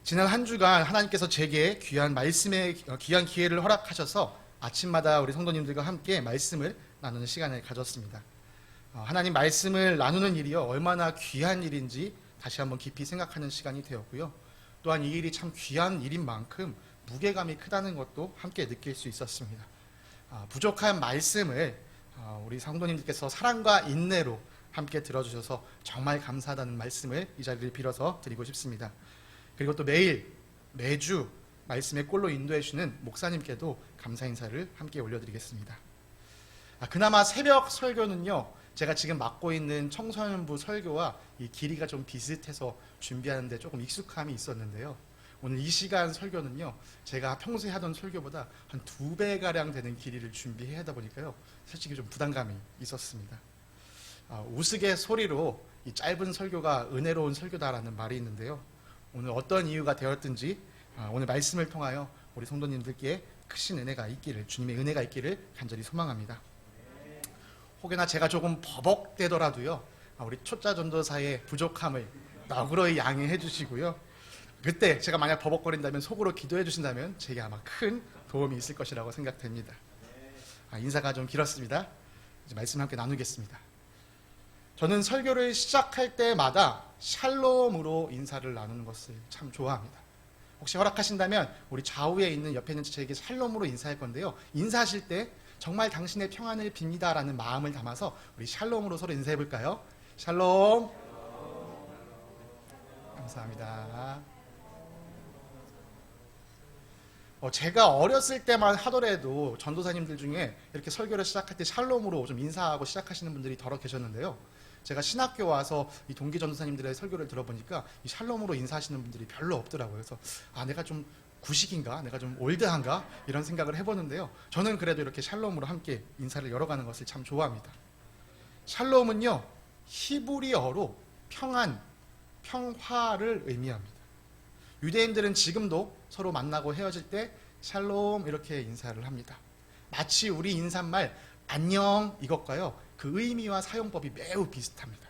지난 한 주간 하나님께서 제게 귀한 기회를 허락하셔서 아침마다 우리 성도님들과 함께 말씀을 나누는 시간을 가졌습니다. 하나님 말씀을 나누는 일이요 얼마나 귀한 일인지 다시 한번 깊이 생각하는 시간이 되었고요. 또한 이 일이 참 귀한 일인 만큼 무게감이 크다는 것도 함께 느낄 수 있었습니다. 부족한 말씀을 우리 성도님들께서 사랑과 인내로 함께 들어주셔서 정말 감사하다는 말씀을 이 자리를 빌어서 드리고 싶습니다. 그리고 또 매주 말씀의 꼴로 인도해 주시는 목사님께도 감사 인사를 함께 올려드리겠습니다. 그나마 새벽 설교는요, 제가 지금 맡고 있는 청소년부 설교와 이 길이가 좀 비슷해서 준비하는데 조금 익숙함이 있었는데요. 오늘 이 시간 설교는요, 제가 평소에 하던 설교보다 한 2배가량 되는 길이를 준비해야 하다 보니까요, 솔직히 좀 부담감이 있었습니다. 우스갯소리로 이 짧은 설교가 은혜로운 설교다라는 말이 있는데요. 오늘 어떤 이유가 되었든지 오늘 말씀을 통하여 우리 성도님들께 크신 은혜가 있기를, 주님의 은혜가 있기를 간절히 소망합니다. 혹여나 제가 조금 버벅대더라도요, 우리 초짜 전도사의 부족함을 너그러이 양해해 주시고요. 그때 제가 만약 버벅거린다면 속으로 기도해 주신다면 제게 아마 큰 도움이 있을 것이라고 생각됩니다. 인사가 좀 길었습니다. 이제 말씀 함께 나누겠습니다. 저는 설교를 시작할 때마다 샬롬으로 인사를 나누는 것을 참 좋아합니다. 혹시 허락하신다면 우리 좌우에 있는 옆에 있는 저에게 샬롬으로 인사할 건데요. 인사하실 때 정말 당신의 평안을 빕니다 라는 마음을 담아서 우리 샬롬으로 서로 인사해 볼까요? 샬롬. 감사합니다. 제가 어렸을 때만 하더라도 전도사님들 중에 이렇게 설교를 시작할 때 샬롬으로 좀 인사하고 시작하시는 분들이 더러 계셨는데요. 제가 신학교 와서 이 동기 전도사님들의 설교를 들어보니까 이 샬롬으로 인사하시는 분들이 별로 없더라고요. 그래서 내가 좀 구식인가? 내가 좀 올드한가? 이런 생각을 해보는데요. 저는 그래도 이렇게 샬롬으로 함께 인사를 열어가는 것을 참 좋아합니다. 샬롬은요, 히브리어로 평안, 평화를 의미합니다. 유대인들은 지금도 서로 만나고 헤어질 때 샬롬 이렇게 인사를 합니다. 마치 우리 인사말 안녕 이것과요, 그 의미와 사용법이 매우 비슷합니다.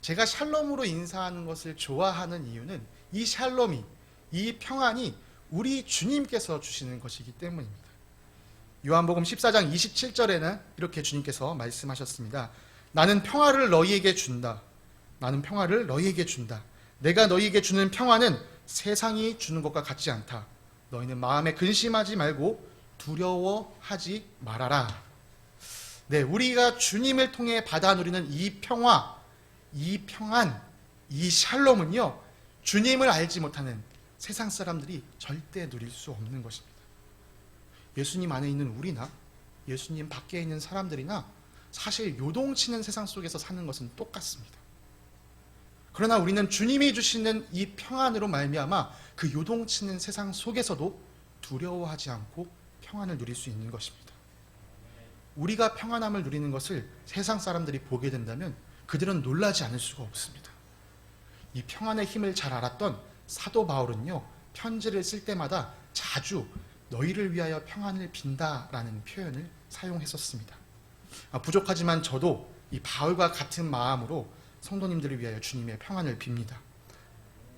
제가 샬롬으로 인사하는 것을 좋아하는 이유는 이 샬롬이, 이 평안이 우리 주님께서 주시는 것이기 때문입니다. 요한복음 14장 27절에는 이렇게 주님께서 말씀하셨습니다. 나는 평화를 너희에게 준다. 나는 평화를 너희에게 준다. 내가 너희에게 주는 평화는 세상이 주는 것과 같지 않다. 너희는 마음에 근심하지 말고 두려워하지 말아라. 네, 우리가 주님을 통해 받아 누리는 이 평화, 이 평안, 이 샬롬은요, 주님을 알지 못하는 세상 사람들이 절대 누릴 수 없는 것입니다. 예수님 안에 있는 우리나 예수님 밖에 있는 사람들이나 사실 요동치는 세상 속에서 사는 것은 똑같습니다. 그러나 우리는 주님이 주시는 이 평안으로 말미암아 그 요동치는 세상 속에서도 두려워하지 않고 평안을 누릴 수 있는 것입니다. 우리가 평안함을 누리는 것을 세상 사람들이 보게 된다면 그들은 놀라지 않을 수가 없습니다. 이 평안의 힘을 잘 알았던 사도 바울은요, 편지를 쓸 때마다 자주 너희를 위하여 평안을 빈다라는 표현을 사용했었습니다. 부족하지만 저도 이 바울과 같은 마음으로 성도님들을 위하여 주님의 평안을 빕니다.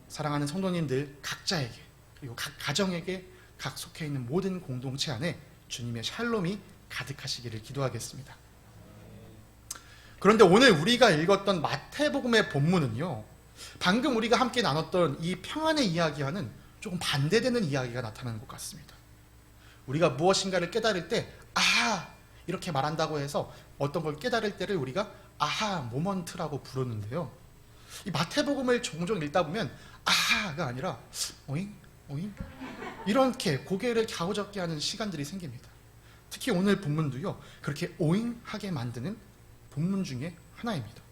사랑하는 성도님들 각자에게, 그리고 각 가정에게, 각 속해 있는 모든 공동체 안에 주님의 샬롬이 가득하시기를 기도하겠습니다. 그런데 오늘 우리가 읽었던 마태복음의 본문은요, 방금 우리가 함께 나눴던 이 평안의 이야기와는 조금 반대되는 이야기가 나타나는 것 같습니다. 우리가 무엇인가를 깨달을 때 이렇게 말한다고 해서 어떤 걸 깨달을 때를 우리가 아하 모먼트라고 부르는데요, 이 마태복음을 종종 읽다 보면 아하가 아니라 오잉 오잉 이렇게 고개를 갸우젓게 하는 시간들이 생깁니다. 특히 오늘 본문도요, 그렇게 오잉하게 만드는 본문 중에 하나입니다.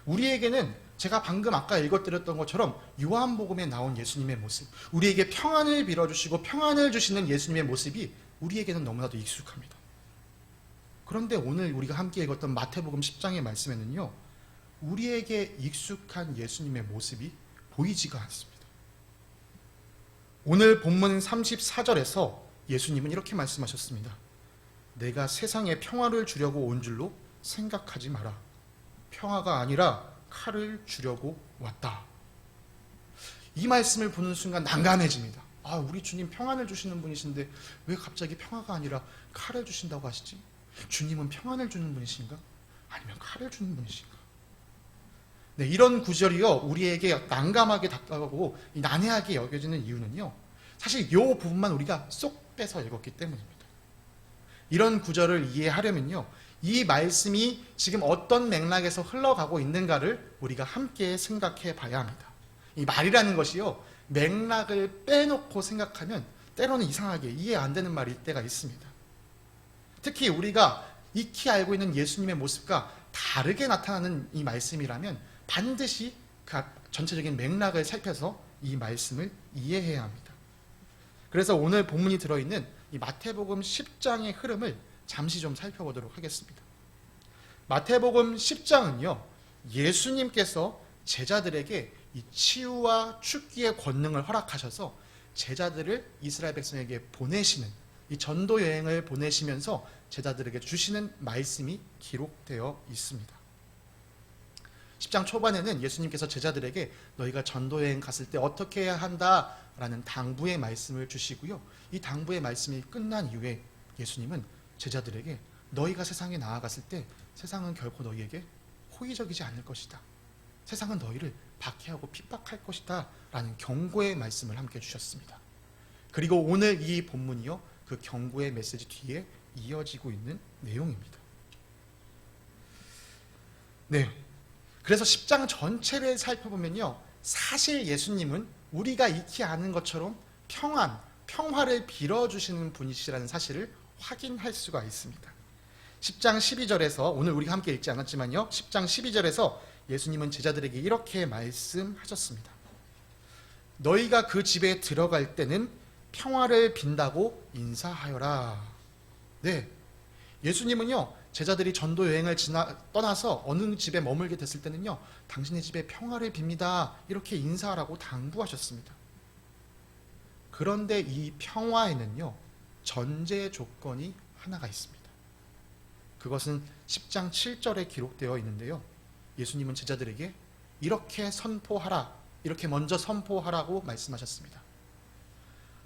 우리에게는 제가 방금 아까 읽어드렸던 것처럼 요한복음에 나온 예수님의 모습, 우리에게 평안을 빌어주시고 평안을 주시는 예수님의 모습이 우리에게는 너무나도 익숙합니다. 그런데 오늘 우리가 함께 읽었던 마태복음 10장의 말씀에는요, 우리에게 익숙한 예수님의 모습이 보이지가 않습니다. 오늘 본문 34절에서 예수님은 이렇게 말씀하셨습니다. 내가 세상에 평화를 주려고 온 줄로 생각하지 마라. 평화가 아니라 칼을 주려고 왔다. 이 말씀을 보는 순간 난감해집니다. 아, 우리 주님 평안을 주시는 분이신데 왜 갑자기 평화가 아니라 칼을 주신다고 하시지? 주님은 평안을 주는 분이신가? 아니면 칼을 주는 분이신가? 네, 이런 구절이요, 우리에게 난감하게 다가가고 난해하게 여겨지는 이유는요, 사실 이 부분만 우리가 쏙 빼서 읽었기 때문입니다. 이런 구절을 이해하려면요, 이 말씀이 지금 어떤 맥락에서 흘러가고 있는가를 우리가 함께 생각해 봐야 합니다. 이 말이라는 것이요, 맥락을 빼놓고 생각하면 때로는 이상하게 이해 안 되는 말일 때가 있습니다. 특히 우리가 익히 알고 있는 예수님의 모습과 다르게 나타나는 이 말씀이라면 반드시 그 전체적인 맥락을 살펴서 이 말씀을 이해해야 합니다. 그래서 오늘 본문이 들어있는 이 마태복음 10장의 흐름을 잠시 좀 살펴보도록 하겠습니다. 마태복음 10장은요, 예수님께서 제자들에게 이 치유와 축기의 권능을 허락하셔서 제자들을 이스라엘 백성에게 보내시는, 이 전도 여행을 보내시면서 제자들에게 주시는 말씀이 기록되어 있습니다. 10장 초반에는 예수님께서 제자들에게 너희가 전도 여행 갔을 때 어떻게 해야 한다라는 당부의 말씀을 주시고요, 이 당부의 말씀이 끝난 이후에 예수님은 제자들에게 너희가 세상에 나아갔을 때 세상은 결코 너희에게 호의적이지 않을 것이다, 세상은 너희를 박해하고 핍박할 것이다 라는 경고의 말씀을 함께 주셨습니다. 그리고 오늘 이 본문이요, 그 경고의 메시지 뒤에 이어지고 있는 내용입니다. 네, 그래서 10장 전체를 살펴보면요, 사실 예수님은 우리가 익히 아는 것처럼 평화를 빌어주시는 분이시라는 사실을 확인할 수가 있습니다. 10장 12절에서, 오늘 우리가 함께 읽지 않았지만요, 10장 12절에서 예수님은 제자들에게 이렇게 말씀하셨습니다. 너희가 그 집에 들어갈 때는 평화를 빈다고 인사하여라. 네, 예수님은요, 제자들이 전도 여행을 떠나서 어느 집에 머물게 됐을 때는요, 당신의 집에 평화를 빕니다, 이렇게 인사하라고 당부하셨습니다. 그런데 이 평화에는요, 전제 조건이 하나가 있습니다. 그것은 10장 7절에 기록되어 있는데요, 예수님은 제자들에게 이렇게 선포하라, 이렇게 먼저 선포하라고 말씀하셨습니다.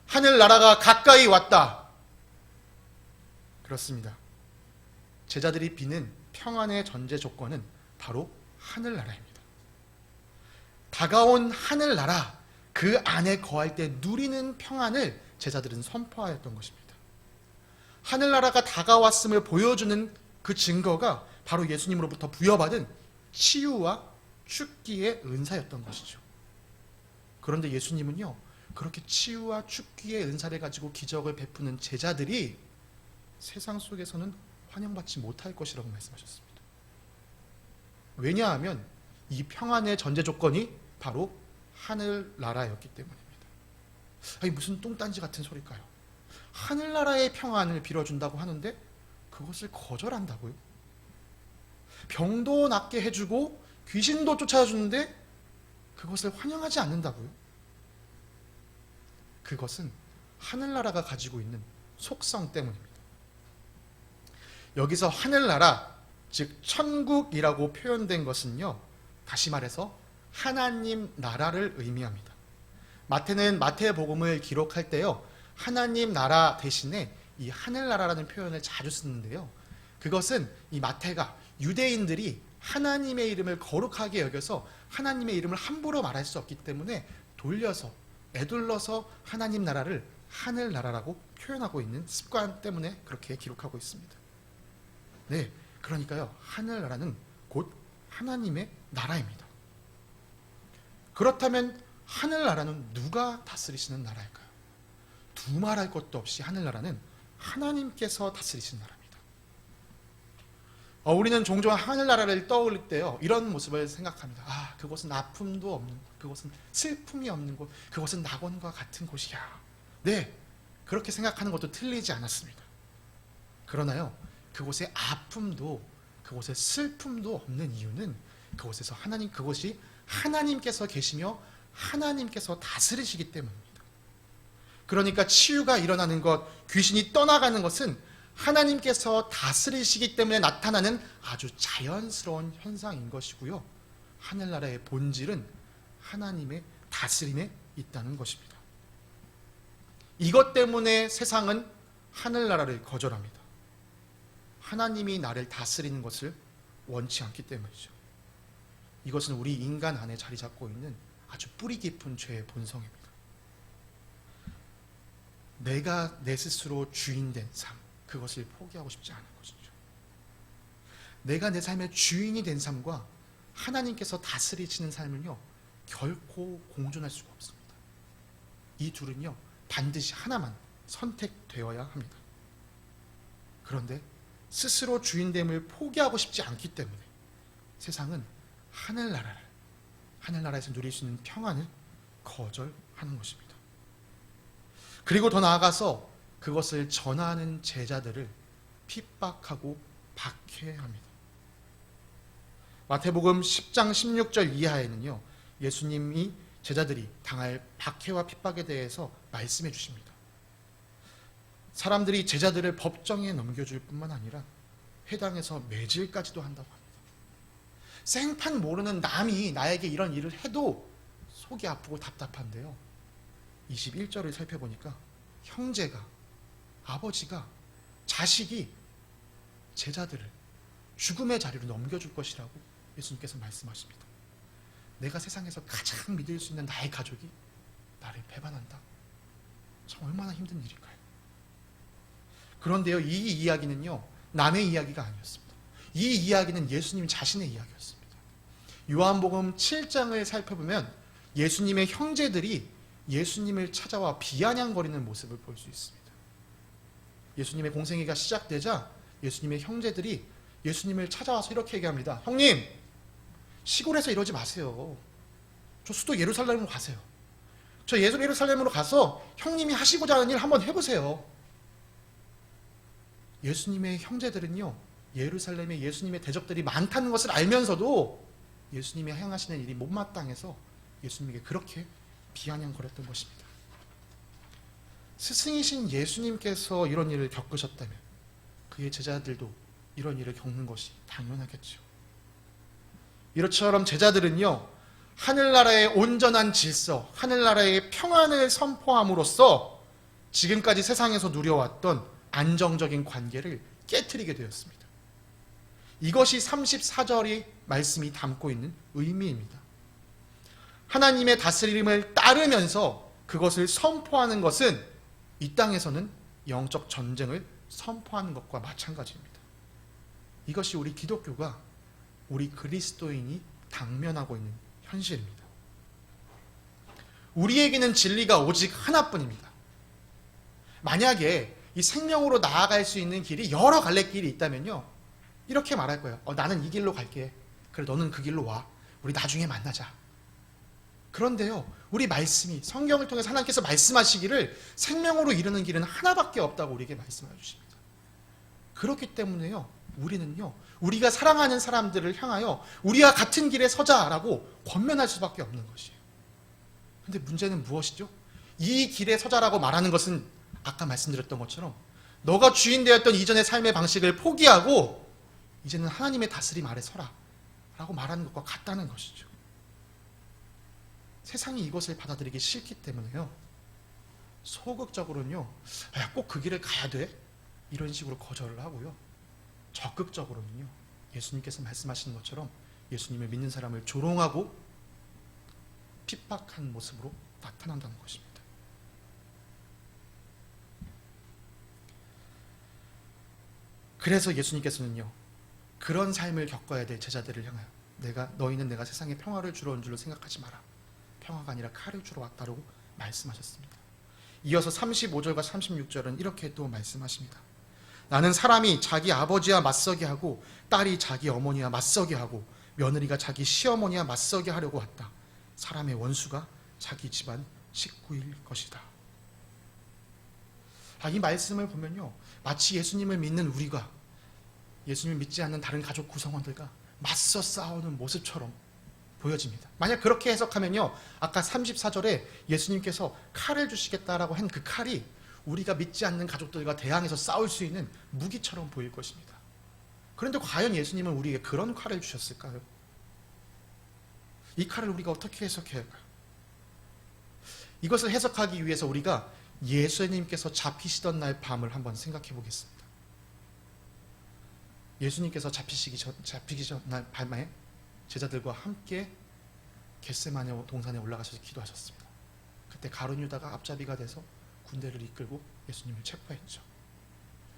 하늘나라가 가까이 왔다. 그렇습니다. 제자들이 비는 평안의 전제 조건은 바로 하늘나라입니다. 다가온 하늘나라, 그 안에 거할 때 누리는 평안을 제자들은 선포하였던 것입니다. 하늘나라가 다가왔음을 보여주는 그 증거가 바로 예수님으로부터 부여받은 치유와 축기의 은사였던 것이죠. 그런데 예수님은요, 그렇게 치유와 축기의 은사를 가지고 기적을 베푸는 제자들이 세상 속에서는 환영받지 못할 것이라고 말씀하셨습니다. 왜냐하면 이 평안의 전제 조건이 바로 하늘나라였기 때문입니다. 아니, 무슨 똥딴지 같은 소리일까요? 하늘나라의 평안을 빌어준다고 하는데 그것을 거절한다고요? 병도 낫게 해주고 귀신도 쫓아주는데 그것을 환영하지 않는다고요? 그것은 하늘나라가 가지고 있는 속성 때문입니다. 여기서 하늘나라, 즉 천국이라고 표현된 것은요, 다시 말해서 하나님 나라를 의미합니다. 마태는 마태복음을 기록할 때요, 하나님 나라 대신에 이 하늘나라라는 표현을 자주 쓰는데요, 그것은 이 마태가 유대인들이 하나님의 이름을 거룩하게 여겨서 하나님의 이름을 함부로 말할 수 없기 때문에 돌려서, 애둘러서 하나님 나라를 하늘나라라고 표현하고 있는 습관 때문에 그렇게 기록하고 있습니다. 네, 그러니까요, 하늘나라는 곧 하나님의 나라입니다. 그렇다면 하늘나라는 누가 다스리시는 나라일까요? 두말할 것도 없이 하늘나라는 하나님께서 다스리시는 나라입니다. 우리는 종종 하늘나라를 떠올릴 때요, 이런 모습을 생각합니다. 아, 그곳은 아픔도 없는 곳, 그곳은 슬픔이 없는 곳, 그곳은 낙원과 같은 곳이야. 네, 그렇게 생각하는 것도 틀리지 않았습니다. 그러나요, 그곳에 아픔도, 그곳에 슬픔도 없는 이유는 그곳에서 그곳이 하나님께서 계시며 하나님께서 다스리시기 때문입니다. 그러니까 치유가 일어나는 것, 귀신이 떠나가는 것은 하나님께서 다스리시기 때문에 나타나는 아주 자연스러운 현상인 것이고요, 하늘나라의 본질은 하나님의 다스림에 있다는 것입니다. 이것 때문에 세상은 하늘나라를 거절합니다. 하나님이 나를 다스리는 것을 원치 않기 때문이죠. 이것은 우리 인간 안에 자리 잡고 있는 아주 뿌리 깊은 죄의 본성입니다. 내가 내 스스로 주인된 삶, 그것을 포기하고 싶지 않은 것이죠. 내가 내 삶의 주인이 된 삶과 하나님께서 다스리시는 삶은요, 결코 공존할 수가 없습니다. 이 둘은요, 반드시 하나만 선택되어야 합니다. 그런데 스스로 주인됨을 포기하고 싶지 않기 때문에 세상은 하늘나라에서 누릴 수 있는 평안을 거절하는 것입니다. 그리고 더 나아가서 그것을 전하는 제자들을 핍박하고 박해합니다. 마태복음 10장 16절 이하에는요, 예수님이 제자들이 당할 박해와 핍박에 대해서 말씀해 주십니다. 사람들이 제자들을 법정에 넘겨줄 뿐만 아니라 회당에서 매질까지도 한다고 합니다. 생판 모르는 남이 나에게 이런 일을 해도 속이 아프고 답답한데요, 21절을 살펴보니까 형제가, 아버지가, 자식이 제자들을 죽음의 자리로 넘겨줄 것이라고 예수님께서 말씀하십니다. 내가 세상에서 가장 믿을 수 있는 나의 가족이 나를 배반한다. 참 얼마나 힘든 일일까요? 그런데요, 이 이야기는요, 남의 이야기가 아니었습니다. 이 이야기는 예수님 자신의 이야기였습니다. 요한복음 7장을 살펴보면 예수님의 형제들이 예수님을 찾아와 비아냥거리는 모습을 볼 수 있습니다. 예수님의 공생애가 시작되자 예수님의 형제들이 예수님을 찾아와서 이렇게 얘기합니다. 형님, 시골에서 이러지 마세요. 저 수도 예루살렘으로 가세요. 저 예루살렘으로 가서 형님이 하시고자 하는 일 한번 해보세요. 예수님의 형제들은요, 예루살렘에 예수님의 대적들이 많다는 것을 알면서도 예수님이 행하시는 일이 못마땅해서 예수님에게 그렇게 비아냥거렸던 것입니다. 스승이신 예수님께서 이런 일을 겪으셨다면 그의 제자들도 이런 일을 겪는 것이 당연하겠죠. 이처럼 제자들은요, 하늘나라의 온전한 질서, 하늘나라의 평안을 선포함으로써 지금까지 세상에서 누려왔던 안정적인 관계를 깨트리게 되었습니다. 이것이 34절의 말씀이 담고 있는 의미입니다. 하나님의 다스림을 따르면서 그것을 선포하는 것은 이 땅에서는 영적 전쟁을 선포하는 것과 마찬가지입니다. 이것이 우리 기독교가, 우리 그리스도인이 당면하고 있는 현실입니다. 우리에게는 진리가 오직 하나뿐입니다. 만약에 이 생명으로 나아갈 수 있는 길이 여러 갈래 길이 있다면요, 이렇게 말할 거예요. 나는 이 길로 갈게. 그래, 너는 그 길로 와. 우리 나중에 만나자. 그런데요, 우리 말씀이, 성경을 통해서 하나님께서 말씀하시기를 생명으로 이르는 길은 하나밖에 없다고 우리에게 말씀해 주십니다. 그렇기 때문에요, 우리는요, 우리가 사랑하는 사람들을 향하여 우리와 같은 길에 서자라고 권면할 수밖에 없는 것이에요. 근데 문제는 무엇이죠? 이 길에 서자라고 말하는 것은 아까 말씀드렸던 것처럼 너가 주인 되었던 이전의 삶의 방식을 포기하고 이제는 하나님의 다스림 아래 서라 라고 말하는 것과 같다는 것이죠. 세상이 이것을 받아들이기 싫기 때문에요, 소극적으로는요, 꼭 그 길을 가야 돼? 이런 식으로 거절을 하고요, 적극적으로는요, 예수님께서 말씀하시는 것처럼 예수님을 믿는 사람을 조롱하고 핍박한 모습으로 나타난다는 것입니다. 그래서 예수님께서는요, 그런 삶을 겪어야 될 제자들을 향하여 너희는 내가 세상에 평화를 주러 온 줄로 생각하지 마라. 평화가 아니라 칼을 주러 왔다고 말씀하셨습니다. 이어서 35절과 36절은 이렇게 또 말씀하십니다. 나는 사람이 자기 아버지와 맞서게 하고 딸이 자기 어머니와 맞서게 하고 며느리가 자기 시어머니와 맞서게 하려고 왔다. 사람의 원수가 자기 집안 식구일 것이다. 이 말씀을 보면요, 마치 예수님을 믿는 우리가 예수님을 믿지 않는 다른 가족 구성원들과 맞서 싸우는 모습처럼 보여집니다. 만약 그렇게 해석하면요, 아까 34절에 예수님께서 칼을 주시겠다라고 한 그 칼이 우리가 믿지 않는 가족들과 대항해서 싸울 수 있는 무기처럼 보일 것입니다. 그런데 과연 예수님은 우리에게 그런 칼을 주셨을까요? 이 칼을 우리가 어떻게 해석해야 할까요? 이것을 해석하기 위해서 우리가 예수님께서 잡히시던 날 밤을 한번 생각해 보겠습니다. 예수님께서 잡히기 전 날 밤에 제자들과 함께 겟세마네 동산에 올라가셔서 기도하셨습니다. 그때 가룟 유다가 앞잡이가 돼서 군대를 이끌고 예수님을 체포했죠.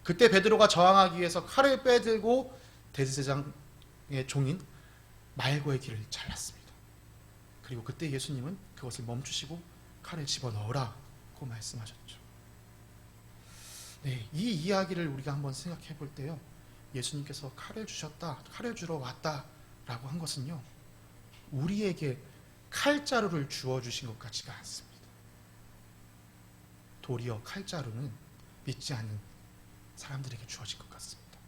그때 베드로가 저항하기 위해서 칼을 빼들고 대제사장의 종인 말고의 귀를 잘랐습니다. 그리고 그때 예수님은 그것을 멈추시고 칼을 집어넣으라고 말씀하셨죠. 네, 이 이야기를 우리가 한번 생각해 볼 때요, 예수님께서 칼을 주셨다, 칼을 주러 왔다라고 한 것은요, 우리에게 칼자루를 주어주신 것 같지가 않습니다. 도리어 칼자루는 믿지 않는 사람들에게 주어진 것 같습니다.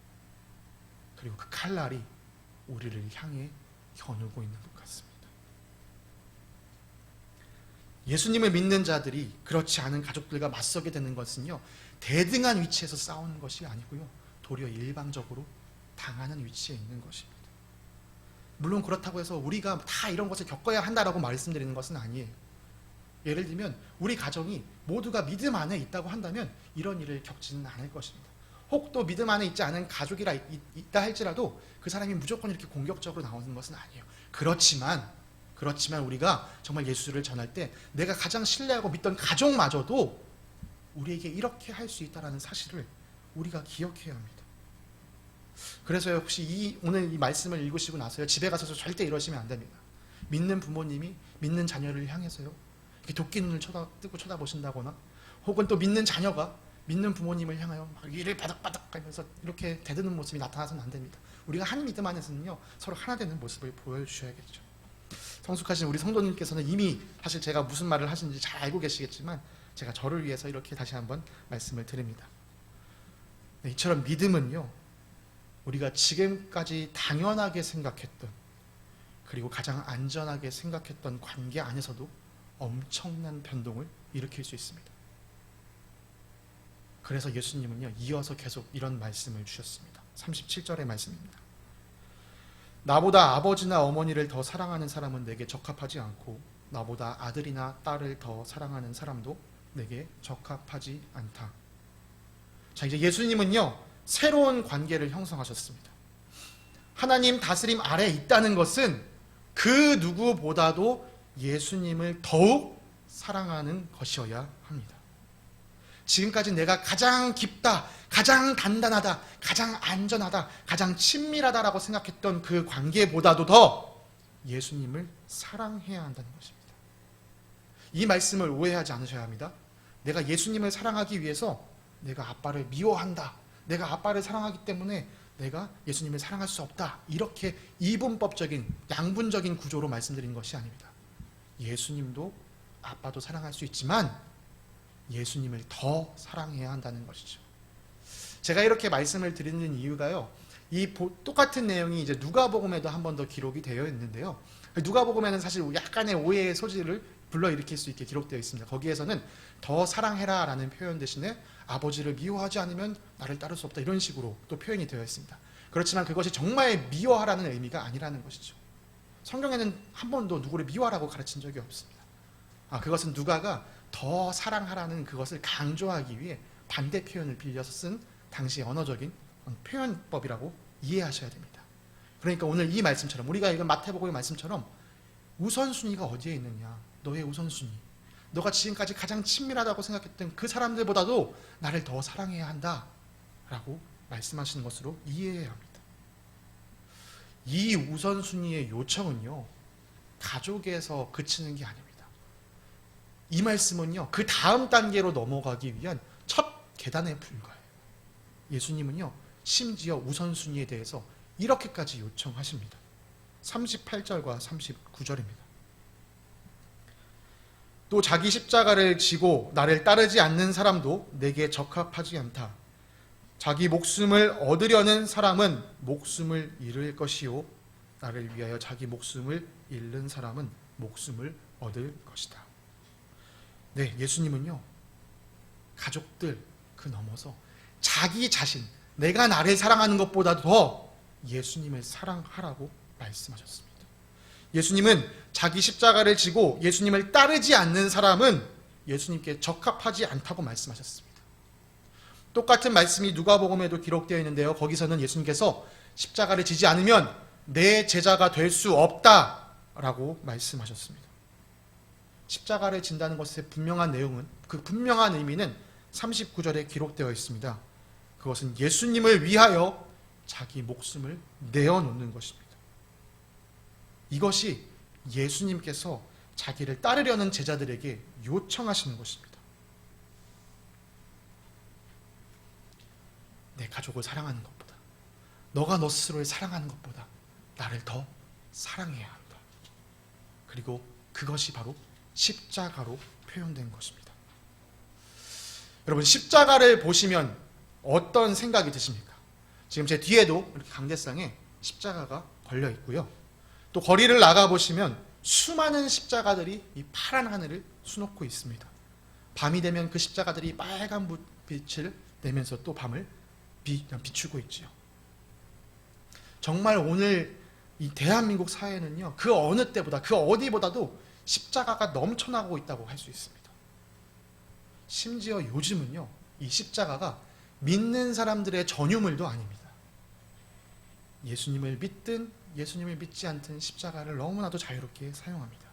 그리고 그 칼날이 우리를 향해 겨누고 있는 것 같습니다. 예수님을 믿는 자들이 그렇지 않은 가족들과 맞서게 되는 것은요, 대등한 위치에서 싸우는 것이 아니고요, 도리어 일방적으로 당하는 위치에 있는 것입니다. 물론 그렇다고 해서 우리가 다 이런 것을 겪어야 한다라고 말씀드리는 것은 아니에요. 예를 들면 우리 가정이 모두가 믿음 안에 있다고 한다면 이런 일을 겪지는 않을 것입니다. 혹 또 믿음 안에 있지 않은 가족이라 있다 할지라도 그 사람이 무조건 이렇게 공격적으로 나오는 것은 아니에요. 그렇지만 우리가 정말 예수를 전할 때 내가 가장 신뢰하고 믿던 가족마저도 우리에게 이렇게 할 수 있다는 사실을 우리가 기억해야 합니다. 그래서 혹시 오늘 이 말씀을 읽으시고 나서요, 집에 가서도 절대 이러시면 안 됩니다. 믿는 부모님이 믿는 자녀를 향해서요, 이렇게 도끼 눈을 뜨고 쳐다보신다거나, 혹은 또 믿는 자녀가 믿는 부모님을 향하여 막 이를 바닥바닥 하면서 이렇게 대드는 모습이 나타나서는 안 됩니다. 우리가 한 믿음 안에서는요, 서로 하나 되는 모습을 보여주셔야겠죠. 성숙하신 우리 성도님께서는 이미 사실 제가 무슨 말을 하시는지 잘 알고 계시겠지만 제가 저를 위해서 이렇게 다시 한번 말씀을 드립니다. 네, 이처럼 믿음은요, 우리가 지금까지 당연하게 생각했던, 그리고 가장 안전하게 생각했던 관계 안에서도 엄청난 변동을 일으킬 수 있습니다. 그래서 예수님은요, 이어서 계속 이런 말씀을 주셨습니다. 37절의 말씀입니다. 나보다 아버지나 어머니를 더 사랑하는 사람은 내게 적합하지 않고 나보다 아들이나 딸을 더 사랑하는 사람도 내게 적합하지 않다. 자, 이제 예수님은요, 새로운 관계를 형성하셨습니다. 하나님 다스림 아래에 있다는 것은 그 누구보다도 예수님을 더욱 사랑하는 것이어야 합니다. 지금까지 내가 가장 깊다, 가장 단단하다, 가장 안전하다, 가장 친밀하다라고 생각했던 그 관계보다도 더 예수님을 사랑해야 한다는 것입니다. 이 말씀을 오해하지 않으셔야 합니다. 내가 예수님을 사랑하기 위해서 내가 아빠를 미워한다, 내가 아빠를 사랑하기 때문에 내가 예수님을 사랑할 수 없다, 이렇게 이분법적인 양분적인 구조로 말씀드린 것이 아닙니다. 예수님도 아빠도 사랑할 수 있지만 예수님을 더 사랑해야 한다는 것이죠. 제가 이렇게 말씀을 드리는 이유가요, 이 똑같은 내용이 이제 누가복음에도 한 번 더 기록이 되어 있는데요, 누가복음에는 사실 약간의 오해의 소지를 불러일으킬 수 있게 기록되어 있습니다. 거기에서는 더 사랑해라 라는 표현 대신에 아버지를 미워하지 않으면 나를 따를 수 없다, 이런 식으로 또 표현이 되어 있습니다. 그렇지만 그것이 정말 미워하라는 의미가 아니라는 것이죠. 성경에는 한 번도 누구를 미워하라고 가르친 적이 없습니다. 그것은 누가가 더 사랑하라는 그것을 강조하기 위해 반대 표현을 빌려서 쓴 당시 언어적인 표현법이라고 이해하셔야 됩니다. 그러니까 오늘 이 말씀처럼, 우리가 읽은 마태복음의 말씀처럼 우선순위가 어디에 있느냐, 너의 우선순위, 너가 지금까지 가장 친밀하다고 생각했던 그 사람들보다도 나를 더 사랑해야 한다 라고 말씀하시는 것으로 이해해야 합니다. 이 우선순위의 요청은요, 가족에서 그치는 게 아닙니다. 이 말씀은요, 그 다음 단계로 넘어가기 위한 첫 계단에 불과해요. 예수님은요, 심지어 우선순위에 대해서 이렇게까지 요청하십니다. 38절과 39절입니다. 또 자기 십자가를 지고 나를 따르지 않는 사람도 내게 적합하지 않다. 자기 목숨을 얻으려는 사람은 목숨을 잃을 것이요, 나를 위하여 자기 목숨을 잃는 사람은 목숨을 얻을 것이다. 네, 예수님은요, 가족들 그 넘어서 자기 자신, 내가 나를 사랑하는 것보다도 더 예수님을 사랑하라고 말씀하셨습니다. 예수님은 자기 십자가를 지고 예수님을 따르지 않는 사람은 예수님께 적합하지 않다고 말씀하셨습니다. 똑같은 말씀이 누가복음에도 기록되어 있는데요. 거기서는 예수님께서 십자가를 지지 않으면 내 제자가 될 수 없다라고 말씀하셨습니다. 십자가를 진다는 것의 분명한 내용은, 그 분명한 의미는 39절에 기록되어 있습니다. 그것은 예수님을 위하여 자기 목숨을 내어놓는 것입니다. 이것이 예수님께서 자기를 따르려는 제자들에게 요청하시는 것입니다. 내 가족을 사랑하는 것보다, 너가 너 스스로를 사랑하는 것보다 나를 더 사랑해야 한다. 그리고 그것이 바로 십자가로 표현된 것입니다. 여러분, 십자가를 보시면 어떤 생각이 드십니까? 지금 제 뒤에도 이렇게 강대상에 십자가가 걸려 있고요. 또 거리를 나가 보시면 수많은 십자가들이 이 파란 하늘을 수놓고 있습니다. 밤이 되면 그 십자가들이 빨간 빛을 내면서 또 밤을 비추고 있지요. 정말 오늘 이 대한민국 사회는요, 그 어느 때보다, 그 어디보다도 십자가가 넘쳐나고 있다고 할 수 있습니다. 심지어 요즘은요, 이 십자가가 믿는 사람들의 전유물도 아닙니다. 예수님을 믿든 예수님을 믿지 않든 십자가를 너무나도 자유롭게 사용합니다.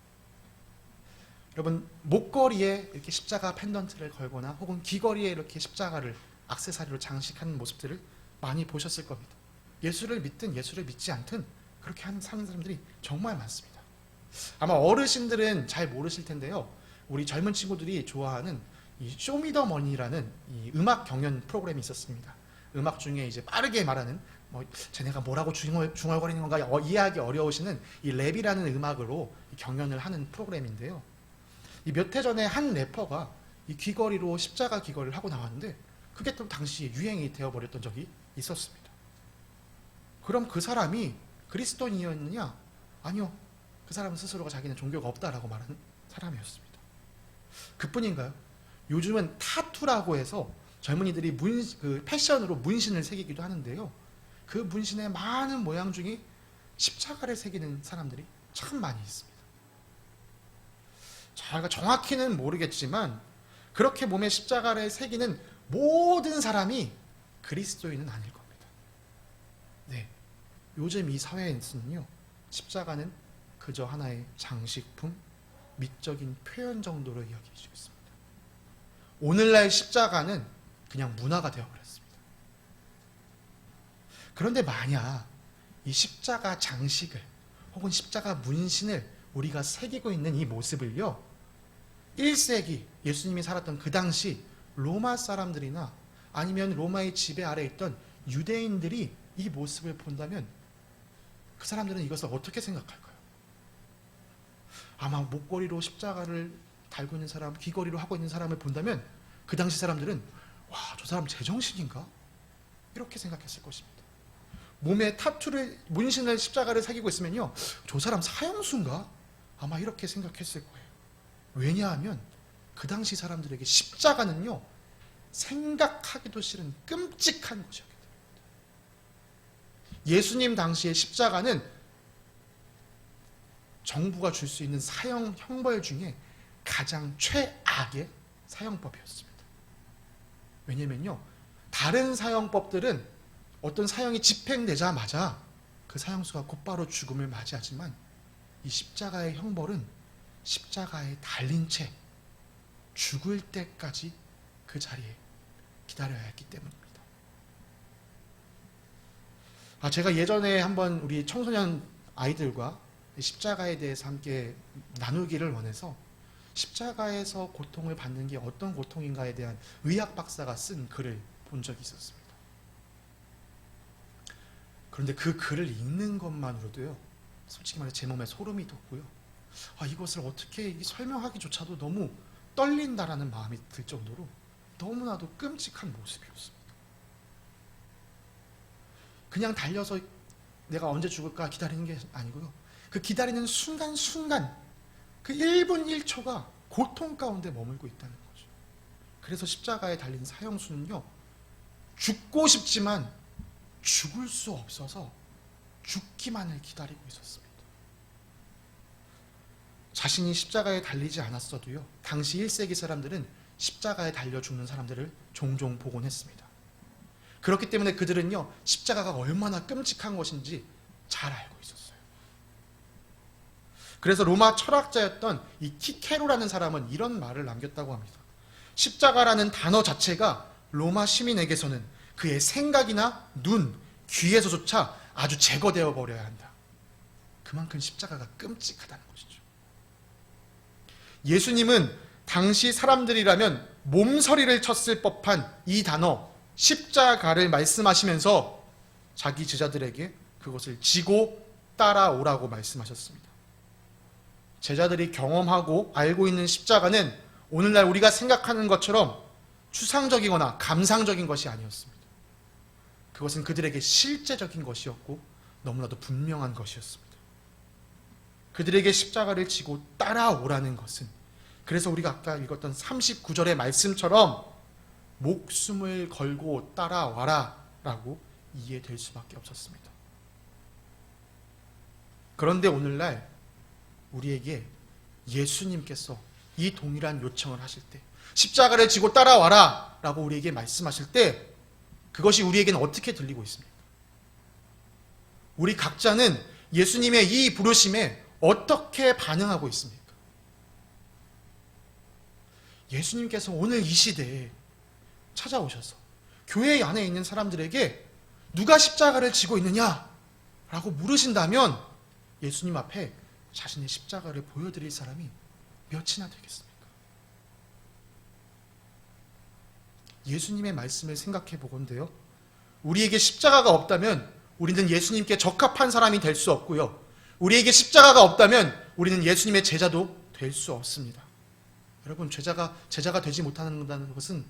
여러분, 목걸이에 이렇게 십자가 펜던트를 걸거나 혹은 귀걸이에 이렇게 십자가를 액세서리로 장식하는 모습들을 많이 보셨을 겁니다. 예수를 믿든 예수를 믿지 않든 그렇게 사는 사람들이 정말 많습니다. 아마 어르신들은 잘 모르실 텐데요. 우리 젊은 친구들이 좋아하는 이 쇼미더머니라는 이 음악 경연 프로그램이 있었습니다. 음악 중에 이제 빠르게 말하는, 쟤네가 뭐라고 중얼거리는 건가 이해하기 어려우시는 이 랩이라는 음악으로 경연을 하는 프로그램인데요. 이 몇 해 전에 한 래퍼가 이 귀걸이로 십자가 귀걸이를 하고 나왔는데 그게 또 당시에 유행이 되어버렸던 적이 있었습니다. 그럼 그 사람이 그리스도인이었느냐? 아니요. 그 사람은 스스로가 자기는 종교가 없다라고 말하는 사람이었습니다. 그뿐인가요? 요즘은 타투라고 해서 젊은이들이 패션으로 문신을 새기기도 하는데요. 그 문신의 많은 모양 중에 십자가를 새기는 사람들이 참 많이 있습니다. 제가 정확히는 모르겠지만 그렇게 몸에 십자가를 새기는 모든 사람이 그리스도인은 아닐 겁니다. 네, 요즘 이 사회에서는요, 십자가는 그저 하나의 장식품, 미적인 표현 정도로 여겨지고 있습니다. 오늘날 십자가는 그냥 문화가 되어버렸습니다. 그런데 만약 이 십자가 장식을 혹은 십자가 문신을 우리가 새기고 있는 이 모습을요, 1세기 예수님이 살았던 그 당시 로마 사람들이나 아니면 로마의 지배 아래에 있던 유대인들이 이 모습을 본다면 그 사람들은 이것을 어떻게 생각할까요? 아마 목걸이로 십자가를 달고 있는 사람, 귀걸이로 하고 있는 사람을 본다면 그 당시 사람들은 와, 저 사람 제정신인가? 이렇게 생각했을 것입니다. 몸에 타투를, 문신을, 십자가를 새기고 있으면요, 저 사람 사형수인가? 아마 이렇게 생각했을 거예요. 왜냐하면 그 당시 사람들에게 십자가는요, 생각하기도 싫은 끔찍한 것이었기 때문입니다. 예수님 당시의 십자가는 정부가 줄 수 있는 사형 형벌 중에 가장 최악의 사형법이었습니다. 왜냐면요, 다른 사형법들은 어떤 사형이 집행되자마자 그 사형수가 곧바로 죽음을 맞이하지만 이 십자가의 형벌은 십자가에 달린 채 죽을 때까지 그 자리에 기다려야 했기 때문입니다. 제가 예전에 한번 우리 청소년 아이들과 십자가에 대해서 함께 나누기를 원해서 십자가에서 고통을 받는 게 어떤 고통인가에 대한 의학 박사가 쓴 글을 본 적이 있었습니다. 그런데 그 글을 읽는 것만으로도요, 솔직히 말해 제 몸에 소름이 돋고요, 이것을 어떻게 설명하기조차도 너무 떨린다라는 마음이 들 정도로 너무나도 끔찍한 모습이었습니다. 그냥 달려서 내가 언제 죽을까 기다리는 게 아니고요, 그 기다리는 순간순간 그 1분 1초가 고통 가운데 머물고 있다는 거죠. 그래서 십자가에 달린 사형수는요, 죽고 싶지만 죽을 수 없어서 죽기만을 기다리고 있었습니다. 자신이 십자가에 달리지 않았어도요, 당시 1세기 사람들은 십자가에 달려 죽는 사람들을 종종 보곤 했습니다. 그렇기 때문에 그들은요, 십자가가 얼마나 끔찍한 것인지 잘 알고 있었어요. 그래서 로마 철학자였던 이 키케로라는 사람은 이런 말을 남겼다고 합니다. 십자가라는 단어 자체가 로마 시민에게서는 그의 생각이나 눈, 귀에서조차 아주 제거되어 버려야 한다. 그만큼 십자가가 끔찍하다는 것이죠. 예수님은 당시 사람들이라면 몸서리를 쳤을 법한 이 단어 십자가를 말씀하시면서 자기 제자들에게 그것을 지고 따라오라고 말씀하셨습니다. 제자들이 경험하고 알고 있는 십자가는 오늘날 우리가 생각하는 것처럼 추상적이거나 감상적인 것이 아니었습니다. 그것은 그들에게 실제적인 것이었고 너무나도 분명한 것이었습니다. 그들에게 십자가를 지고 따라오라는 것은, 그래서 우리가 아까 읽었던 39절의 말씀처럼 목숨을 걸고 따라와라 라고 이해될 수밖에 없었습니다. 그런데 오늘날 우리에게 예수님께서 이 동일한 요청을 하실 때, 십자가를 지고 따라와라 라고 우리에게 말씀하실 때 그것이 우리에게는 어떻게 들리고 있습니까? 우리 각자는 예수님의 이 부르심에 어떻게 반응하고 있습니까? 예수님께서 오늘 이 시대에 찾아오셔서 교회 안에 있는 사람들에게 누가 십자가를 지고 있느냐 라고 물으신다면 예수님 앞에 자신의 십자가를 보여드릴 사람이 몇이나 되겠습니까? 예수님의 말씀을 생각해 보건대요, 우리에게 십자가가 없다면 우리는 예수님께 적합한 사람이 될 수 없고요, 우리에게 십자가가 없다면 우리는 예수님의 제자도 될 수 없습니다. 여러분, 제자가 되지 못하는 것은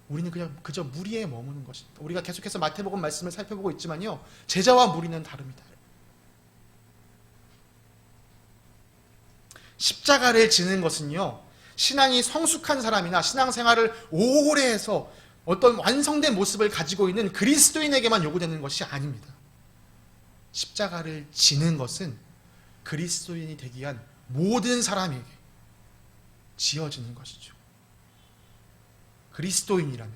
우리는 그저 무리에 머무는 것입니다. 우리가 계속해서 마태복음 말씀을 살펴보고 있지만요, 제자와 무리는 다릅니다. 십자가를 지는 것은요, 신앙이 성숙한 사람이나 신앙생활을 오래 해서 어떤 완성된 모습을 가지고 있는 그리스도인에게만 요구되는 것이 아닙니다. 십자가를 지는 것은 그리스도인이 되기 위한 모든 사람에게 지어지는 것이죠. 그리스도인이라면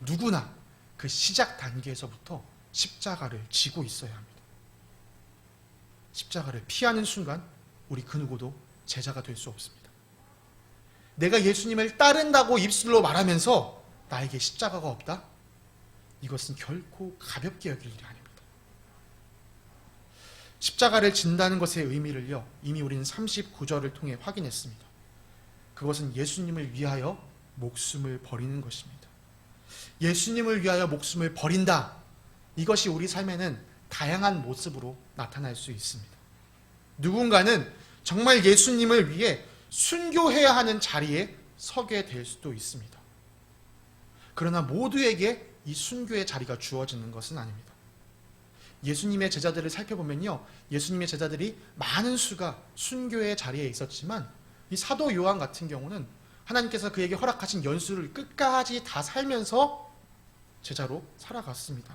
누구나 그 시작 단계에서부터 십자가를 지고 있어야 합니다. 십자가를 피하는 순간 우리 그 누구도 제자가 될 수 없습니다. 내가 예수님을 따른다고 입술로 말하면서 나에게 십자가가 없다? 이것은 결코 가볍게 여길 일이 아닙니다. 십자가를 진다는 것의 의미를요, 이미 우리는 39절을 통해 확인했습니다. 그것은 예수님을 위하여 목숨을 버리는 것입니다. 예수님을 위하여 목숨을 버린다. 이것이 우리 삶에는 다양한 모습으로 나타날 수 있습니다. 누군가는 정말 예수님을 위해 순교해야 하는 자리에 서게 될 수도 있습니다. 그러나 모두에게 이 순교의 자리가 주어지는 것은 아닙니다. 예수님의 제자들을 살펴보면요, 예수님의 제자들이 많은 수가 순교의 자리에 있었지만 이 사도 요한 같은 경우는 하나님께서 그에게 허락하신 연수를 끝까지 다 살면서 제자로 살아갔습니다.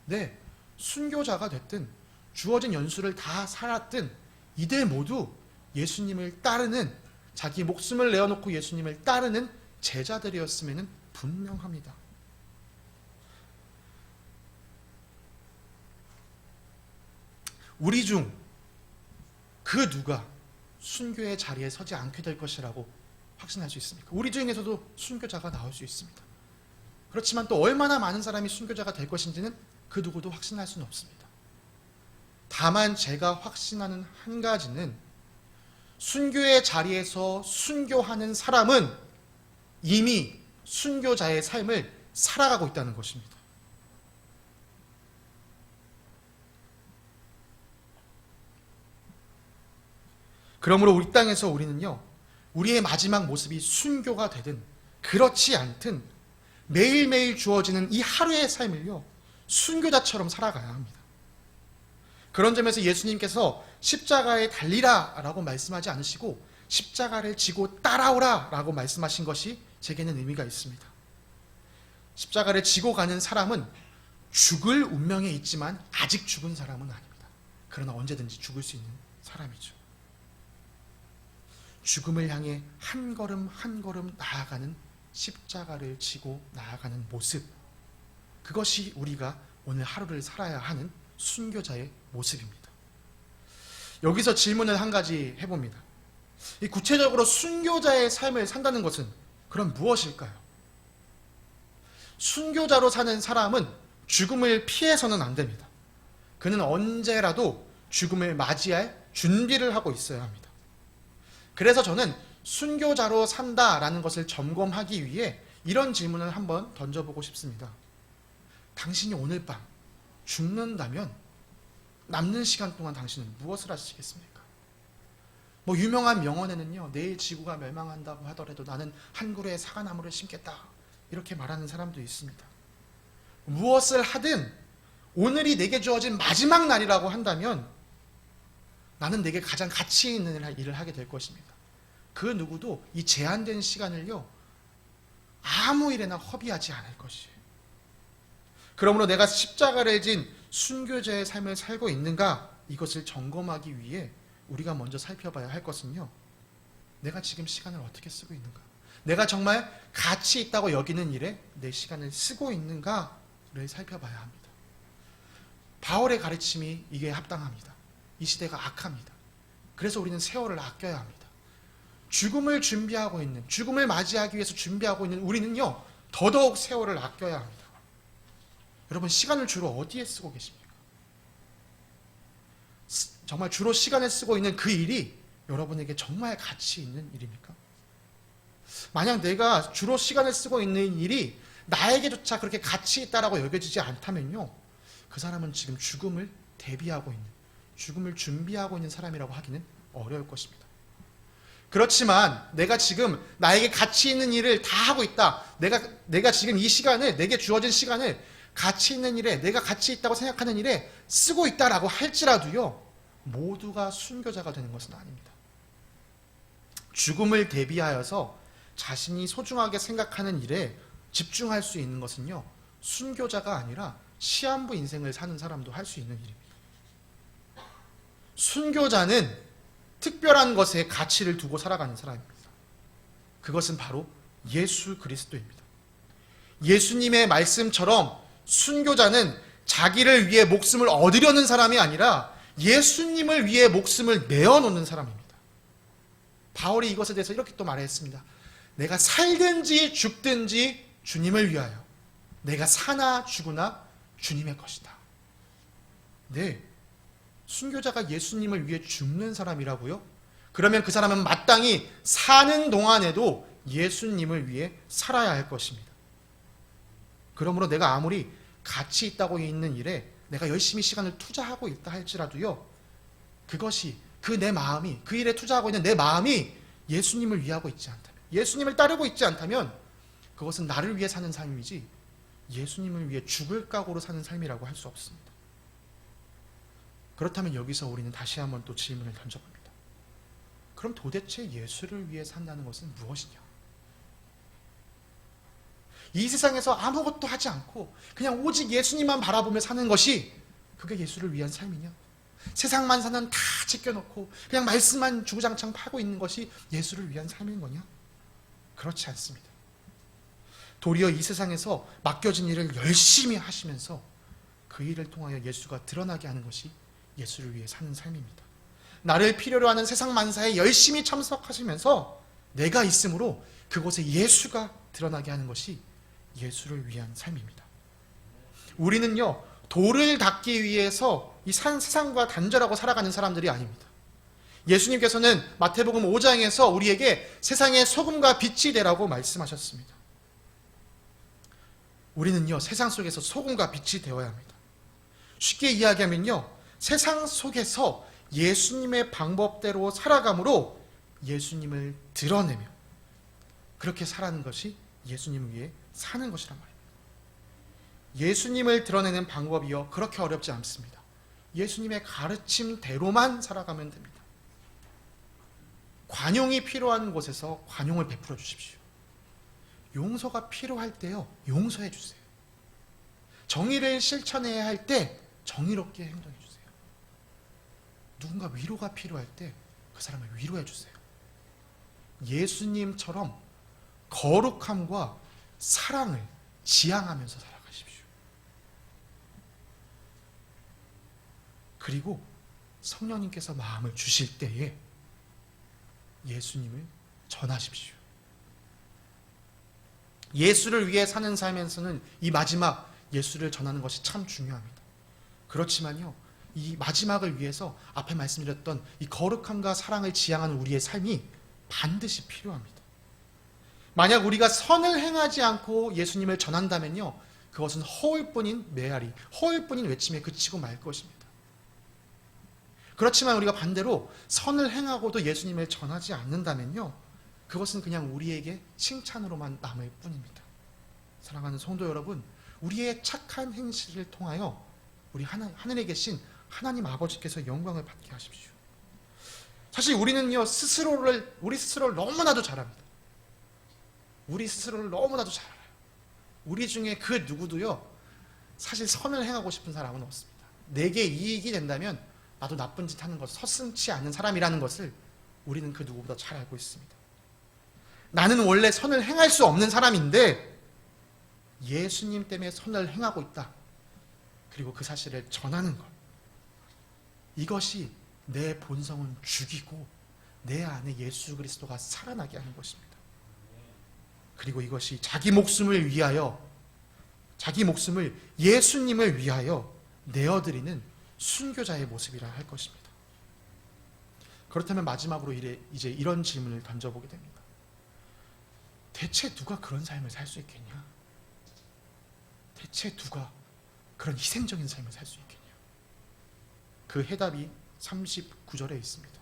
네, 순교자가 됐든 주어진 연수를 다 살았든 이들 모두 예수님을 따르는, 자기 목숨을 내어놓고 예수님을 따르는 제자들이었음에는 분명합니다. 우리 중 그 누가 순교의 자리에 서지 않게 될 것이라고 확신할 수 있습니까? 우리 중에서도 순교자가 나올 수 있습니다. 그렇지만 또 얼마나 많은 사람이 순교자가 될 것인지는 그 누구도 확신할 수는 없습니다. 다만 제가 확신하는 한 가지는 순교의 자리에서 순교하는 사람은 이미 순교자의 삶을 살아가고 있다는 것입니다. 그러므로 우리 땅에서 우리는요, 우리의 마지막 모습이 순교가 되든 그렇지 않든 매일매일 주어지는 이 하루의 삶을요, 순교자처럼 살아가야 합니다. 그런 점에서 예수님께서 십자가에 달리라 라고 말씀하지 않으시고 십자가를 지고 따라오라 라고 말씀하신 것이 제게는 의미가 있습니다. 십자가를 지고 가는 사람은 죽을 운명에 있지만 아직 죽은 사람은 아닙니다. 그러나 언제든지 죽을 수 있는 사람이죠. 죽음을 향해 한 걸음 한 걸음 나아가는 십자가를 지고 나아가는 모습, 그것이 우리가 오늘 하루를 살아야 하는 순교자의 모습입니다. 여기서 질문을 한 가지 해봅니다. 이 구체적으로 순교자의 삶을 산다는 것은 그럼 무엇일까요? 순교자로 사는 사람은 죽음을 피해서는 안 됩니다. 그는 언제라도 죽음을 맞이할 준비를 하고 있어야 합니다. 그래서 저는 순교자로 산다라는 것을 점검하기 위해 이런 질문을 한번 던져보고 싶습니다. 당신이 오늘 밤 죽는다면 남는 시간 동안 당신은 무엇을 하시겠습니까? 유명한 명언에는요, 내일 지구가 멸망한다고 하더라도 나는 한 그루의 사과나무를 심겠다, 이렇게 말하는 사람도 있습니다. 무엇을 하든 오늘이 내게 주어진 마지막 날이라고 한다면 나는 내게 가장 가치 있는 일을 하게 될 것입니다. 그 누구도 이 제한된 시간을요, 아무 일에나 허비하지 않을 것이에요. 그러므로 내가 십자가를 진 순교자의 삶을 살고 있는가, 이것을 점검하기 위해 우리가 먼저 살펴봐야 할 것은요, 내가 지금 시간을 어떻게 쓰고 있는가, 내가 정말 가치 있다고 여기는 일에 내 시간을 쓰고 있는가를 살펴봐야 합니다. 바울의 가르침이 이게 합당합니다. 이 시대가 악합니다. 그래서 우리는 세월을 아껴야 합니다. 죽음을 준비하고 있는, 죽음을 맞이하기 위해서 준비하고 있는 우리는요, 더더욱 세월을 아껴야 합니다. 여러분, 시간을 주로 어디에 쓰고 계십니까? 정말 주로 시간을 쓰고 있는 그 일이 여러분에게 정말 가치 있는 일입니까? 만약 내가 주로 시간을 쓰고 있는 일이 나에게조차 그렇게 가치 있다라고 여겨지지 않다면요, 그 사람은 지금 죽음을 대비하고 있는, 죽음을 준비하고 있는 사람이라고 하기는 어려울 것입니다. 그렇지만 내가 지금 나에게 가치 있는 일을 다 하고 있다, 내가 지금 이 시간을, 내게 주어진 시간을 가치 있는 일에, 내가 가치 있다고 생각하는 일에 쓰고 있다라고 할지라도요, 모두가 순교자가 되는 것은 아닙니다. 죽음을 대비하여서 자신이 소중하게 생각하는 일에 집중할 수 있는 것은요, 순교자가 아니라 시한부 인생을 사는 사람도 할 수 있는 일입니다. 순교자는 특별한 것에 가치를 두고 살아가는 사람입니다. 그것은 바로 예수 그리스도입니다. 예수님의 말씀처럼 순교자는 자기를 위해 목숨을 얻으려는 사람이 아니라 예수님을 위해 목숨을 내어놓는 사람입니다. 바울이 이것에 대해서 이렇게 또 말했습니다. 내가 살든지 죽든지 주님을 위하여, 내가 사나 죽으나 주님의 것이다. 네, 순교자가 예수님을 위해 죽는 사람이라고요? 그러면 그 사람은 마땅히 사는 동안에도 예수님을 위해 살아야 할 것입니다. 그러므로 내가 아무리 가치 있다고 있는 일에 내가 열심히 시간을 투자하고 있다 할지라도요, 그것이 내 마음이, 그 일에 투자하고 있는 내 마음이 예수님을 위하고 있지 않다면, 예수님을 따르고 있지 않다면 그것은 나를 위해 사는 삶이지 예수님을 위해 죽을 각오로 사는 삶이라고 할 수 없습니다. 그렇다면 여기서 우리는 다시 한번 또 질문을 던져봅니다. 그럼 도대체 예수를 위해 산다는 것은 무엇이냐? 이 세상에서 아무것도 하지 않고 그냥 오직 예수님만 바라보며 사는 것이 그게 예수를 위한 삶이냐? 세상 만사는 다 지켜놓고 그냥 말씀만 주구장창 파고 있는 것이 예수를 위한 삶인 거냐? 그렇지 않습니다. 도리어 이 세상에서 맡겨진 일을 열심히 하시면서 그 일을 통하여 예수가 드러나게 하는 것이 예수를 위해 사는 삶입니다. 나를 필요로 하는 세상 만사에 열심히 참석하시면서 내가 있으므로 그곳에 예수가 드러나게 하는 것이 예수를 위한 삶입니다. 우리는요, 도를 닦기 위해서 이 세상과 단절하고 살아가는 사람들이 아닙니다. 예수님께서는 마태복음 5장에서 우리에게 세상의 소금과 빛이 되라고 말씀하셨습니다. 우리는요, 세상 속에서 소금과 빛이 되어야 합니다. 쉽게 이야기하면요, 세상 속에서 예수님의 방법대로 살아감으로 예수님을 드러내며 그렇게 살아가는 것이 예수님을 위해 사는 것이란 말입니다. 예수님을 드러내는 방법이요, 그렇게 어렵지 않습니다. 예수님의 가르침대로만 살아가면 됩니다. 관용이 필요한 곳에서 관용을 베풀어 주십시오. 용서가 필요할 때요, 용서해 주세요. 정의를 실천해야 할 때 정의롭게 행동해 주세요. 누군가 위로가 필요할 때 그 사람을 위로해 주세요. 예수님처럼 거룩함과 사랑을 지향하면서 살아가십시오. 그리고 성령님께서 마음을 주실 때에 예수님을 전하십시오. 예수를 위해 사는 삶에서는 이 마지막 예수를 전하는 것이 참 중요합니다. 그렇지만요, 이 마지막을 위해서 앞에 말씀드렸던 이 거룩함과 사랑을 지향하는 우리의 삶이 반드시 필요합니다. 만약 우리가 선을 행하지 않고 예수님을 전한다면요, 그것은 허울뿐인 메아리, 허울뿐인 외침에 그치고 말 것입니다. 그렇지만 우리가 반대로 선을 행하고도 예수님을 전하지 않는다면요, 그것은 그냥 우리에게 칭찬으로만 남을 뿐입니다. 사랑하는 성도 여러분, 우리의 착한 행실을 통하여 우리 하늘에 계신 하나님 아버지께서 영광을 받게 하십시오. 사실 우리는요, 우리 스스로를 너무나도 잘 압니다. 우리 스스로를 너무나도 잘 알아요. 우리 중에 그 누구도요, 사실 선을 행하고 싶은 사람은 없습니다. 내게 이익이 된다면 나도 나쁜 짓 하는 것, 서슴지 않는 사람이라는 것을 우리는 그 누구보다 잘 알고 있습니다. 나는 원래 선을 행할 수 없는 사람인데 예수님 때문에 선을 행하고 있다. 그리고 그 사실을 전하는 것. 이것이 내 본성은 죽이고 내 안에 예수 그리스도가 살아나게 하는 것입니다. 그리고 이것이 자기 목숨을 위하여, 자기 목숨을 예수님을 위하여 내어드리는 순교자의 모습이라 할 것입니다. 그렇다면 마지막으로 이제 이런 질문을 던져보게 됩니다. 대체 누가 그런 삶을 살 수 있겠냐? 대체 누가 그런 희생적인 삶을 살 수 있겠냐? 그 해답이 39절에 있습니다.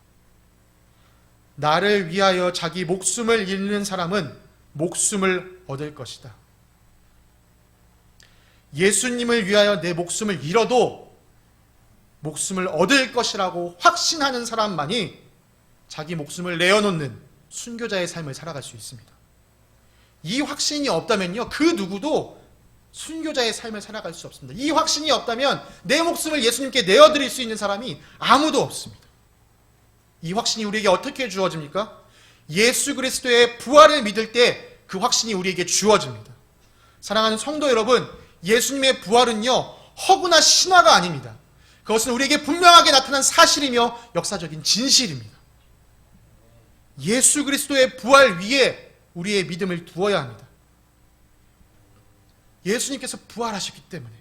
나를 위하여 자기 목숨을 잃는 사람은 목숨을 얻을 것이다. 예수님을 위하여 내 목숨을 잃어도 목숨을 얻을 것이라고 확신하는 사람만이 자기 목숨을 내어놓는 순교자의 삶을 살아갈 수 있습니다. 이 확신이 없다면요, 그 누구도 순교자의 삶을 살아갈 수 없습니다. 이 확신이 없다면 내 목숨을 예수님께 내어드릴 수 있는 사람이 아무도 없습니다. 이 확신이 우리에게 어떻게 주어집니까? 예수 그리스도의 부활을 믿을 때 그 확신이 우리에게 주어집니다. 사랑하는 성도 여러분, 예수님의 부활은요, 허구나 신화가 아닙니다. 그것은 우리에게 분명하게 나타난 사실이며 역사적인 진실입니다. 예수 그리스도의 부활 위에 우리의 믿음을 두어야 합니다. 예수님께서 부활하셨기 때문에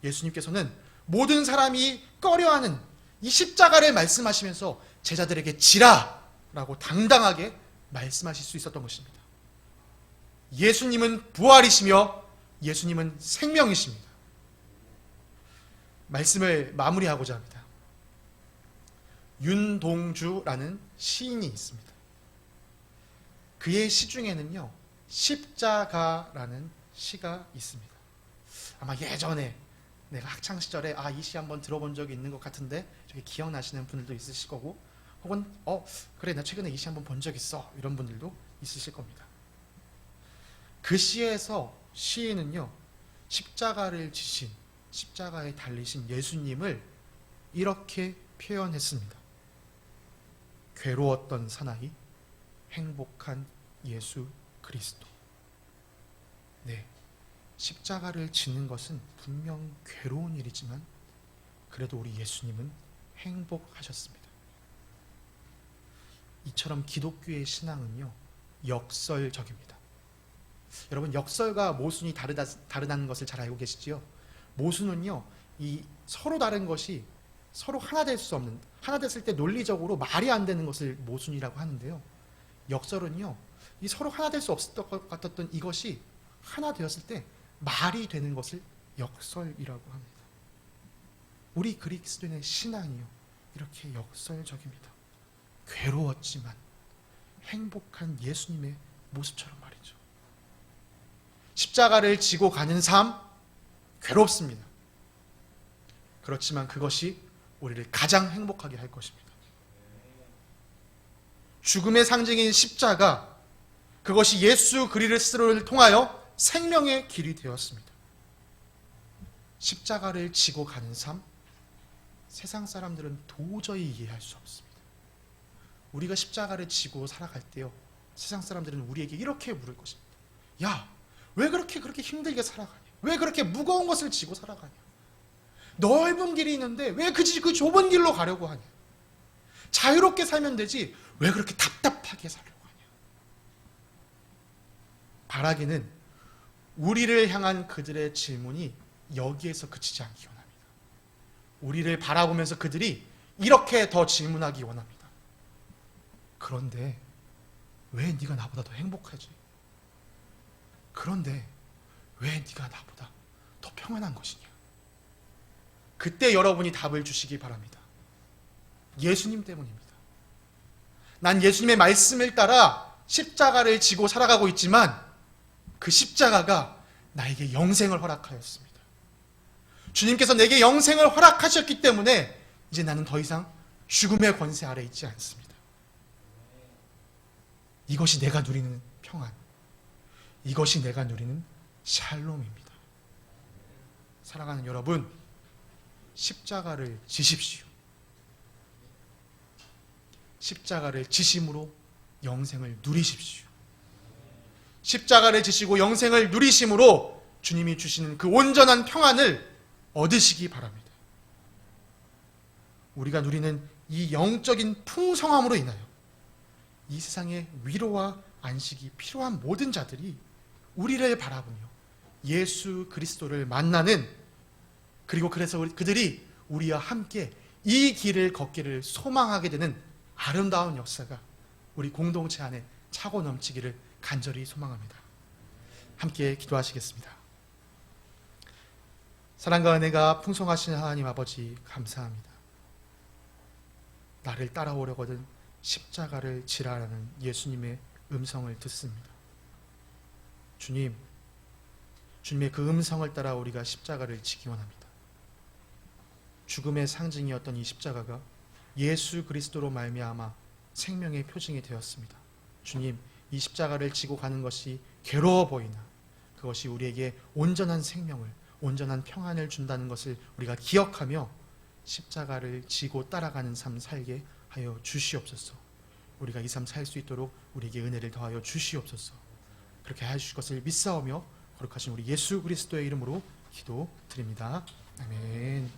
예수님께서는 모든 사람이 꺼려하는 이 십자가를 말씀하시면서 제자들에게 지라라고 당당하게 말씀하실 수 있었던 것입니다. 예수님은 부활이시며 예수님은 생명이십니다. 말씀을 마무리하고자 합니다. 윤동주라는 시인이 있습니다. 그의 시 중에는요, 십자가라는 시가 있습니다. 아마 예전에 내가 학창시절에 이 시 한번 들어본 적이 있는 것 같은데 저기 기억나시는 분들도 있으실 거고, 혹은 그래 나 최근에 이 시 한번 본 적 있어, 이런 분들도 있으실 겁니다. 그 시에서 시인은요, 십자가를 지신, 십자가에 달리신 예수님을 이렇게 표현했습니다. 괴로웠던 사나이, 행복한 예수 그리스도. 네, 십자가를 지는 것은 분명 괴로운 일이지만 그래도 우리 예수님은 행복하셨습니다. 이처럼 기독교의 신앙은요, 역설적입니다. 여러분, 역설과 모순이 다르다는 것을 잘 알고 계시지요? 모순은요, 이 서로 다른 것이 서로 하나 될 수 없는, 하나 됐을 때 논리적으로 말이 안 되는 것을 모순이라고 하는데요, 역설은요, 이 서로 하나 될 수 없을 것 같았던 이것이 하나 되었을 때 말이 되는 것을 역설이라고 합니다. 우리 그리스도인의 신앙이요, 이렇게 역설적입니다. 괴로웠지만 행복한 예수님의 모습처럼 말이죠. 십자가를 지고 가는 삶, 괴롭습니다. 그렇지만 그것이 우리를 가장 행복하게 할 것입니다. 죽음의 상징인 십자가, 그것이 예수 그리스도를 통하여 생명의 길이 되었습니다. 십자가를 지고 가는 삶, 세상 사람들은 도저히 이해할 수 없습니다. 우리가 십자가를 지고 살아갈 때요, 세상 사람들은 우리에게 이렇게 물을 것입니다. 야, 왜 그렇게 힘들게 살아가냐? 왜 그렇게 무거운 것을 지고 살아가냐? 넓은 길이 있는데 왜 그 좁은 길로 가려고 하냐? 자유롭게 살면 되지 왜 그렇게 답답하게 살려고 하냐? 바라기는 우리를 향한 그들의 질문이 여기에서 그치지 않기 원합니다. 우리를 바라보면서 그들이 이렇게 더 질문하기 원합니다. 그런데 왜 네가 나보다 더 행복하지? 그런데 왜 네가 나보다 더 평안한 것이냐? 그때 여러분이 답을 주시기 바랍니다. 예수님 때문입니다. 난 예수님의 말씀을 따라 십자가를 지고 살아가고 있지만 그 십자가가 나에게 영생을 허락하였습니다. 주님께서 내게 영생을 허락하셨기 때문에 이제 나는 더 이상 죽음의 권세 아래 있지 않습니다. 이것이 내가 누리는 평안, 이것이 내가 누리는 샬롬입니다. 사랑하는 여러분, 십자가를 지십시오. 십자가를 지심으로 영생을 누리십시오. 십자가를 지시고 영생을 누리심으로 주님이 주시는 그 온전한 평안을 얻으시기 바랍니다. 우리가 누리는 이 영적인 풍성함으로 인하여 이 세상에 위로와 안식이 필요한 모든 자들이 우리를 바라보며 예수 그리스도를 만나는, 그리고 그래서 그들이 우리와 함께 이 길을 걷기를 소망하게 되는 아름다운 역사가 우리 공동체 안에 차고 넘치기를 간절히 소망합니다. 함께 기도하시겠습니다. 사랑과 은혜가 풍성하신 하나님 아버지, 감사합니다. 나를 따라오려거든 십자가를 지라라는 예수님의 음성을 듣습니다. 주님, 주님의 그 음성을 따라 우리가 십자가를 지기 원합니다. 죽음의 상징이었던 이 십자가가 예수 그리스도로 말미암아 생명의 표징이 되었습니다. 주님, 이 십자가를 지고 가는 것이 괴로워 보이나 그것이 우리에게 온전한 생명을, 온전한 평안을 준다는 것을 우리가 기억하며 십자가를 지고 따라가는 삶 살게 하여 주시옵소서. 우리가 이 삶 살 수 있도록 우리에게 은혜를 더하여 주시옵소서. 그렇게 하실 것을 믿사오며 거룩하신 우리 예수 그리스도의 이름으로 기도드립니다. 아멘.